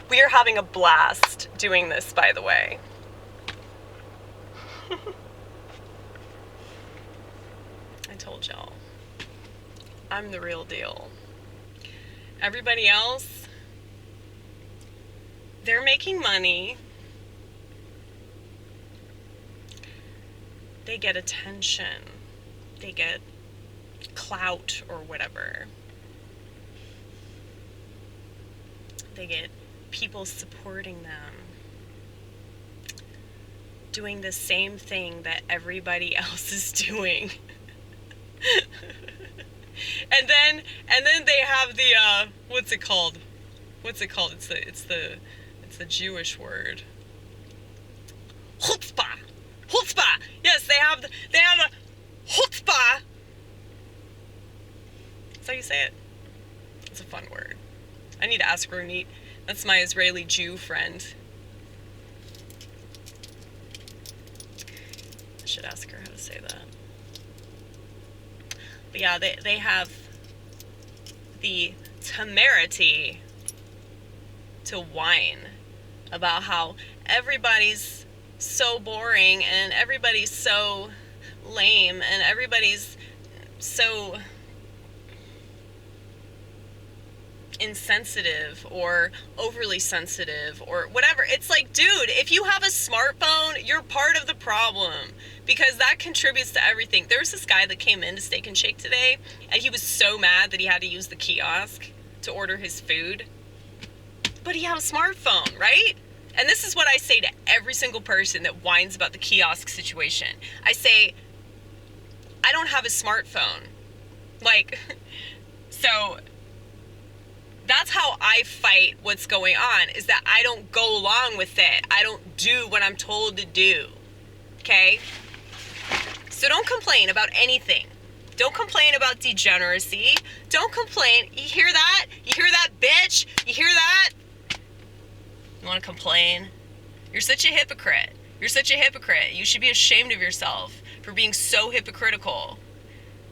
We are having a blast doing this, by the way. I told y'all. I'm the real deal. Everybody else, they're making money. They get attention. They get clout or whatever. They get people supporting them, doing the same thing that everybody else is doing. and then they have the what's it called? It's the Jewish word. Chutzpah. Chutzpah. Yes, they have a chutzpah. That's how you say it. It's a fun word. I need to ask Ronnit. That's my Israeli Jew friend. I should ask her how to say that. But yeah, they have the temerity to whine about how everybody's so boring and everybody's so lame and everybody's so insensitive or overly sensitive or whatever. It's like, dude, if you have a smartphone, you're part of the problem, because that contributes to everything. There was this guy that came in to Steak and Shake today, and he was so mad that he had to use the kiosk to order his food. But he had a smartphone, right? And this is what I say to every single person that whines about the kiosk situation. I say, I don't have a smartphone. Like, so that's how I fight what's going on, is that I don't go along with it. I don't do what I'm told to do. Okay? So don't complain about anything. Don't complain about degeneracy. Don't complain. You hear that? You hear that, bitch? You hear that? You want to complain? You're such a hypocrite. You're such a hypocrite. You should be ashamed of yourself for being so hypocritical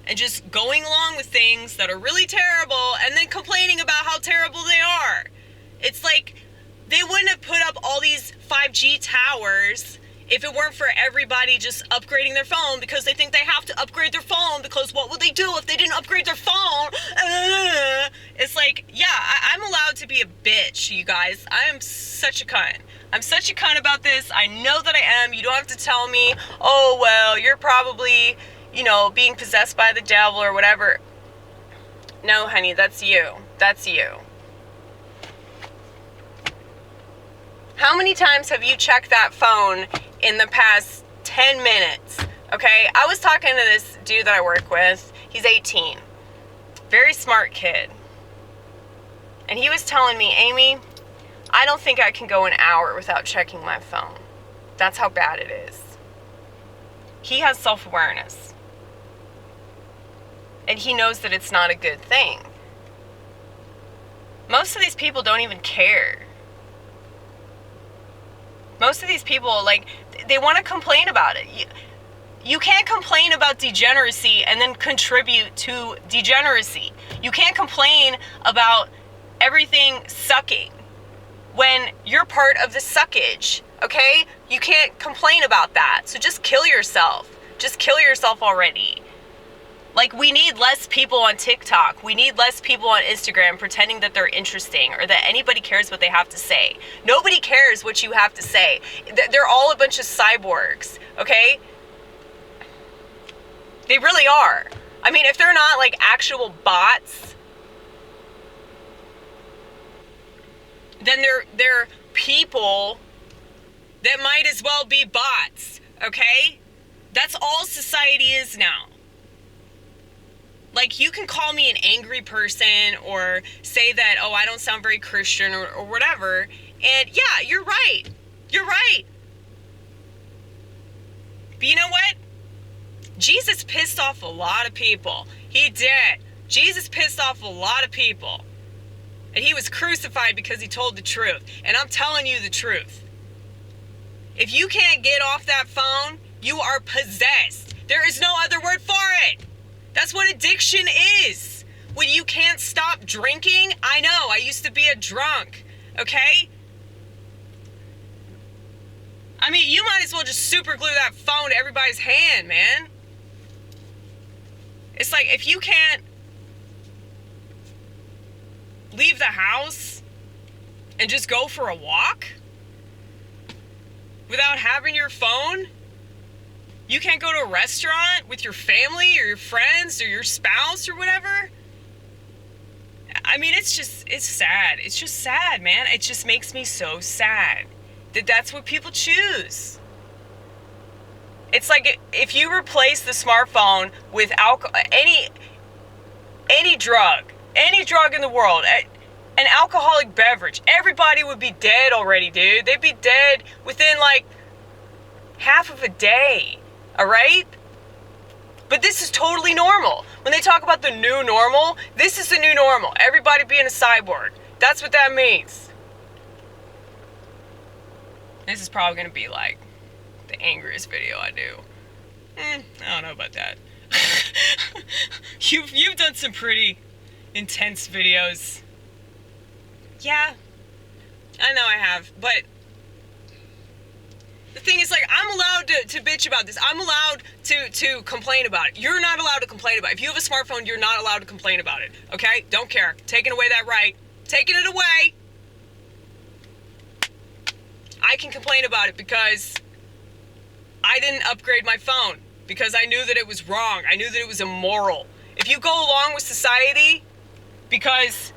and just going along with things that are really terrible and then complaining about how terrible they are. It's like they wouldn't have put up all these 5G towers if it weren't for everybody just upgrading their phone because they think they have to upgrade their phone, because what would they do if they didn't upgrade their phone? It's like, yeah, I'm allowed to be a bitch, you guys. I am such a cunt. I'm such a cunt about this. I know that I am. You don't have to tell me, oh, well, you're probably, being possessed by the devil or whatever. No, honey, that's you. That's you. How many times have you checked that phone in the past 10 minutes? Okay, I was talking to this dude that I work with. He's 18. Very smart kid. And he was telling me, Amy, I don't think I can go an hour without checking my phone. That's how bad it is. He has self-awareness. And he knows that it's not a good thing. Most of these people don't even care. Most of these people, they want to complain about it. You can't complain about degeneracy and then contribute to degeneracy. You can't complain about everything sucking when you're part of the suckage, okay? You can't complain about that. So just kill yourself. Just kill yourself already. We need less people on TikTok. We need less people on Instagram pretending that they're interesting or that anybody cares what they have to say. Nobody cares what you have to say. They're all a bunch of cyborgs, okay? They really are. I mean, if they're not actual bots, then they're people that might as well be bots, okay? That's all society is now. You can call me an angry person or say that, oh, I don't sound very Christian or whatever. And yeah, you're right. You're right. But you know what? Jesus pissed off a lot of people. He did. Jesus pissed off a lot of people. And he was crucified because he told the truth. And I'm telling you the truth. If you can't get off that phone, you are possessed. There is no other word for it. That's what addiction is. When you can't stop drinking, I know, I used to be a drunk, okay? I mean, you might as well just super glue that phone to everybody's hand, man. It's like, if you can't leave the house and just go for a walk without having your phone, you can't go to a restaurant with your family or your friends or your spouse or whatever. I mean, it's sad. It's just sad, man. It just makes me so sad that that's what people choose. It's like, if you replace the smartphone with alcohol, any drug in the world, an alcoholic beverage, everybody would be dead already, dude. They'd be dead within like half of a day, all right? But this is totally normal. When they talk about the new normal, this is the new normal. Everybody being a cyborg. That's what that means. This is probably going to be like the angriest video I do. I don't know about that. You've done some pretty intense videos. Yeah, I know I have, but the thing is, like, I'm allowed to bitch about this. I'm allowed to complain about it. You're not allowed to complain about it. If you have a smartphone, you're not allowed to complain about it, okay? Don't care. Taking away that right. Taking it away. I can complain about it because I didn't upgrade my phone, because I knew that it was wrong. I knew that it was immoral. If you go along with society because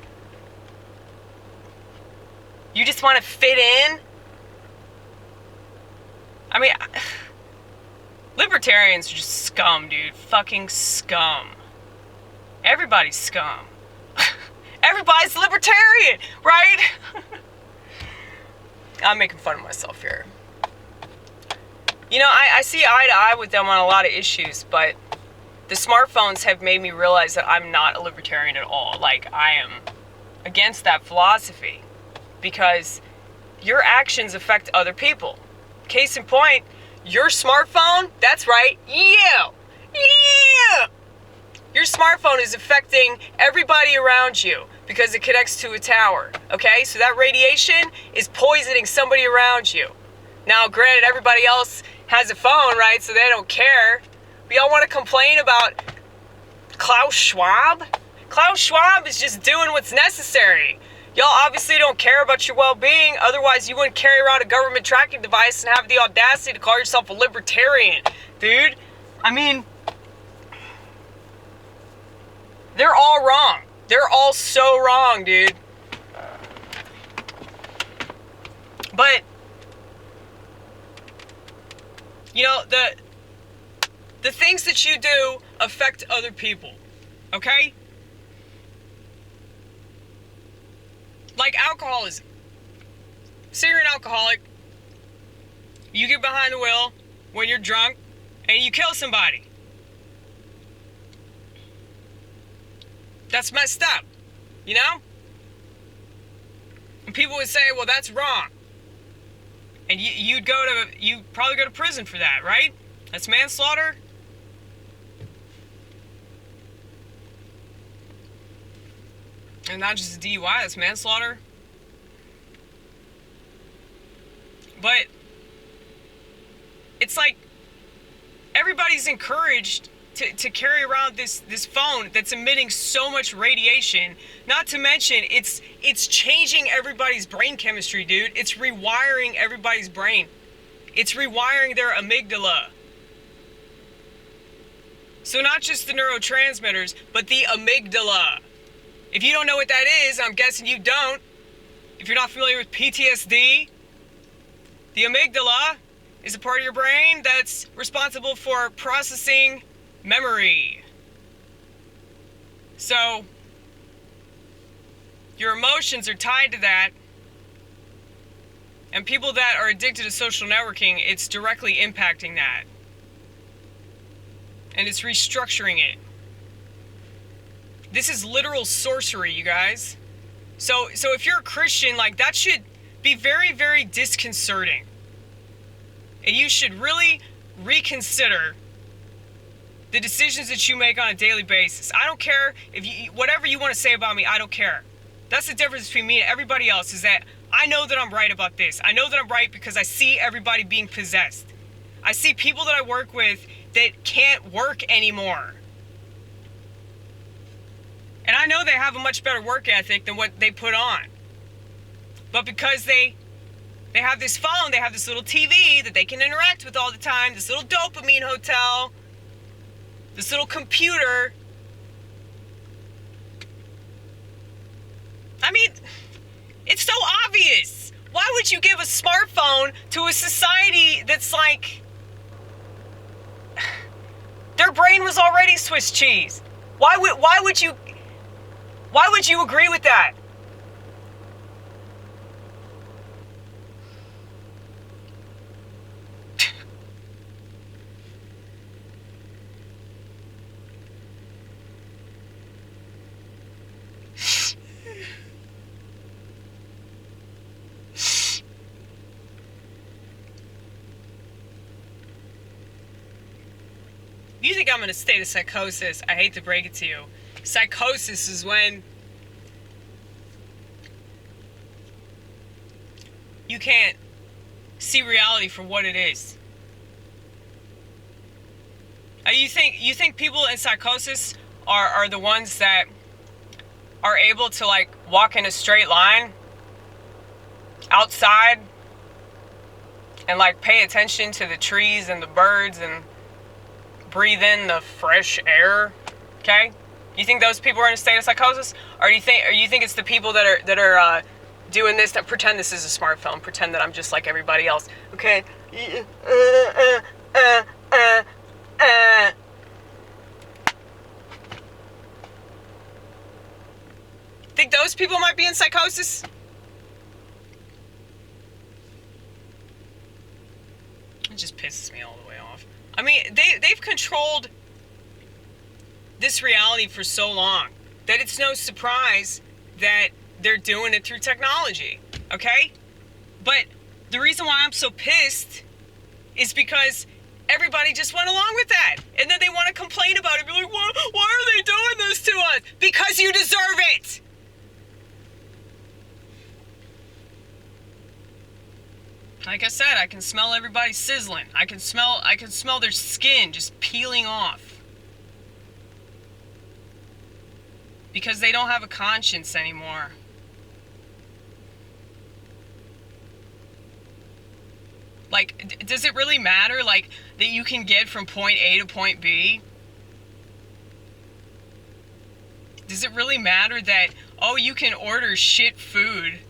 you just want to fit in, I mean, libertarians are just scum, dude. Fucking scum. Everybody's scum. Everybody's libertarian, right? I'm making fun of myself here. You know, I see eye to eye with them on a lot of issues, but the smartphones have made me realize that I'm not a libertarian at all. Like, I am against that philosophy, because your actions affect other people. Case in point, your smartphone, that's right, yeah! Your smartphone is affecting everybody around you because it connects to a tower, okay? So that radiation is poisoning somebody around you. Now, granted, everybody else has a phone, right, so they don't care. But y'all want to complain about Klaus Schwab? Klaus Schwab is just doing what's necessary. Y'all obviously don't care about your well-being, otherwise you wouldn't carry around a government tracking device and have the audacity to call yourself a libertarian, dude. I mean, they're all wrong. They're all so wrong, dude. But, you know, the things that you do affect other people, okay? Like alcoholism. Say you're an alcoholic, you get behind the wheel when you're drunk, and you kill somebody. That's messed up, you know? And people would say, well, that's wrong. And you'd probably go to prison for that, right? That's manslaughter. And not just a DUI, that's manslaughter. But it's like everybody's encouraged to carry around this phone that's emitting so much radiation. Not to mention, it's changing everybody's brain chemistry, dude. It's rewiring everybody's brain. It's rewiring their amygdala. So not just the neurotransmitters, but the amygdala. If you don't know what that is, I'm guessing you don't. If you're not familiar with PTSD, the amygdala is a part of your brain that's responsible for processing memory. So, your emotions are tied to that. And people that are addicted to social networking, it's directly impacting that. And it's restructuring it. This is literal sorcery, you guys. So if you're a Christian, like, that should be very, very disconcerting. And you should really reconsider the decisions that you make on a daily basis. I don't care if whatever you want to say about me, I don't care. That's the difference between me and everybody else, is that I know that I'm right about this. I know that I'm right because I see everybody being possessed. I see people that I work with that can't work anymore. And I know they have a much better work ethic than what they put on. But because they have this phone, they have this little TV that they can interact with all the time, this little dopamine hotel, this little computer. I mean, it's so obvious. Why would you give a smartphone to a society that's like, their brain was already Swiss cheese? Why would you agree with that? You think I'm in a state of psychosis? I hate to break it to you. Psychosis is when you can't see reality for what it is. You think people in psychosis are the ones that are able to like walk in a straight line outside and like pay attention to the trees and the birds and breathe in the fresh air? Okay? You think those people are in a state of psychosis? Or you think it's the people that are doing this, that pretend this is a smartphone, pretend that I'm just like everybody else? Okay? Think those people might be in psychosis? It just pisses me all the way off. I mean, they've controlled this reality for so long that it's no surprise that they're doing it through technology, okay? But the reason why I'm so pissed is because everybody just went along with that. And then they want to complain about it. Be like, why are they doing this to us? Because you deserve it! Like I said, I can smell everybody sizzling. I can smell their skin just peeling off. Because they don't have a conscience anymore. Like, does it really matter, like, that you can get from point A to point B? Does it really matter that, oh, you can order shit food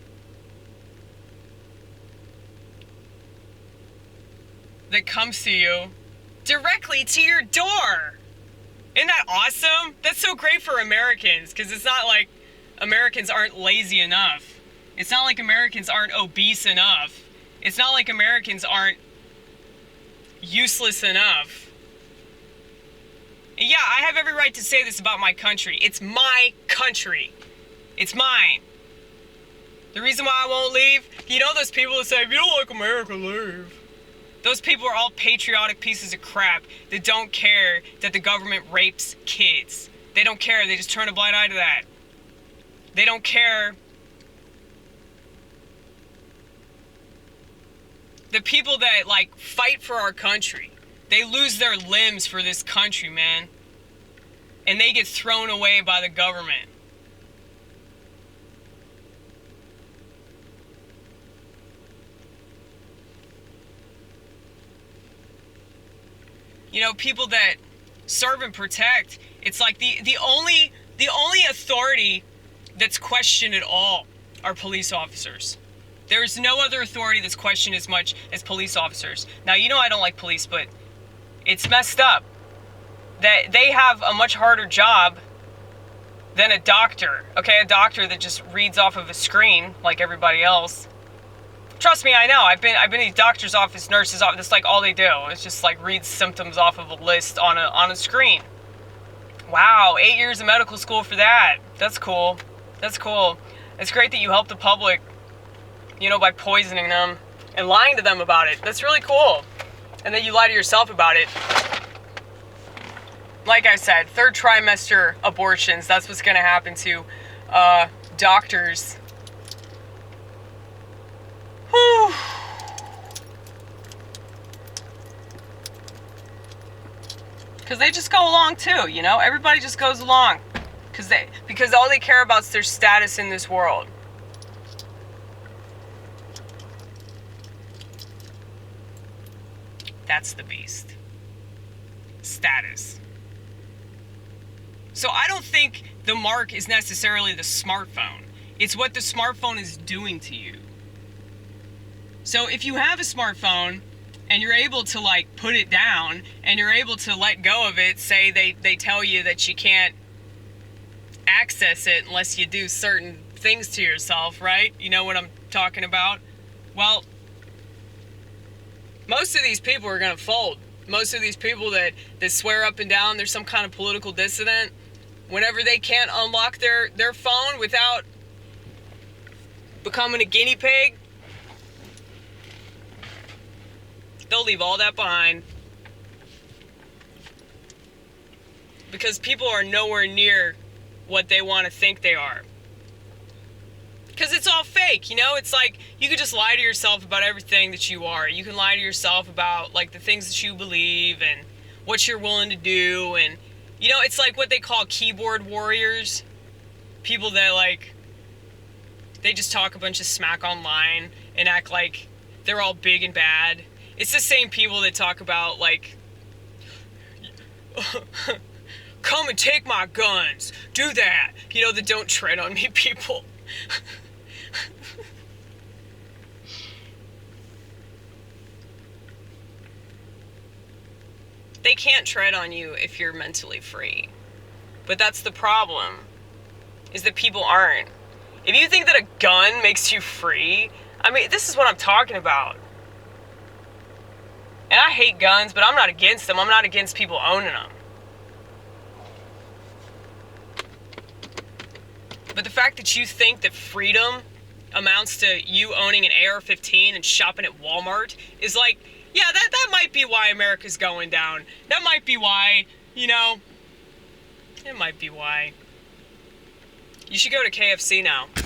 that comes to you directly to your door? Isn't that awesome? That's so great for Americans, because it's not like Americans aren't lazy enough. It's not like Americans aren't obese enough. It's not like Americans aren't useless enough. And yeah, I have every right to say this about my country. It's my country. It's mine. The reason why I won't leave, you know those people that say, if you don't like America, leave. Those people are all patriotic pieces of crap that don't care that the government rapes kids. They don't care. They just turn a blind eye to that. They don't care. The people that, like, fight for our country, they lose their limbs for this country, man. And they get thrown away by the government. You know, people that serve and protect, it's like the only authority that's questioned at all are police officers. There's no other authority that's questioned as much as police officers. Now, you know I don't like police, but it's messed up that they have a much harder job than a doctor. Okay, a doctor that just reads off of a screen like everybody else. Trust me, I know. I've been in these doctor's office, nurse's office. That's like all they do. It's just like read symptoms off of a list on a screen. Wow, 8 years of medical school for that. That's cool. That's cool. It's great that you help the public, you know, by poisoning them and lying to them about it. That's really cool. And then you lie to yourself about it. Like I said, third trimester abortions, that's what's going to happen to doctors. Whew. Because they just go along too, you know? Everybody just goes along. Because all they care about is their status in this world. That's the beast. Status. So I don't think the mark is necessarily the smartphone. It's what the smartphone is doing to you. So if you have a smartphone and you're able to like put it down and you're able to let go of it, say they tell you that you can't access it unless you do certain things to yourself, right? You know what I'm talking about? Well, most of these people are going to fold. Most of these people that swear up and down there's some kind of political dissident, whenever they can't unlock their phone without becoming a guinea pig, they'll leave all that behind. Because people are nowhere near what they want to think they are. Because it's all fake, you know? It's like, you could just lie to yourself about everything that you are. You can lie to yourself about, like, the things that you believe and what you're willing to do. And, you know, it's like what they call keyboard warriors. People that, like, they just talk a bunch of smack online and act like they're all big and bad. It's the same people that talk about, like, come and take my guns. Do that. You know, the don't tread on me people. They can't tread on you if you're mentally free. But that's the problem, is that people aren't. If you think that a gun makes you free, I mean, this is what I'm talking about. And I hate guns, but I'm not against them. I'm not against people owning them. But the fact that you think that freedom amounts to you owning an AR15 and shopping at Walmart is like, yeah, that might be why America's going down. That might be why, you know, it might be why. You should go to KFC now.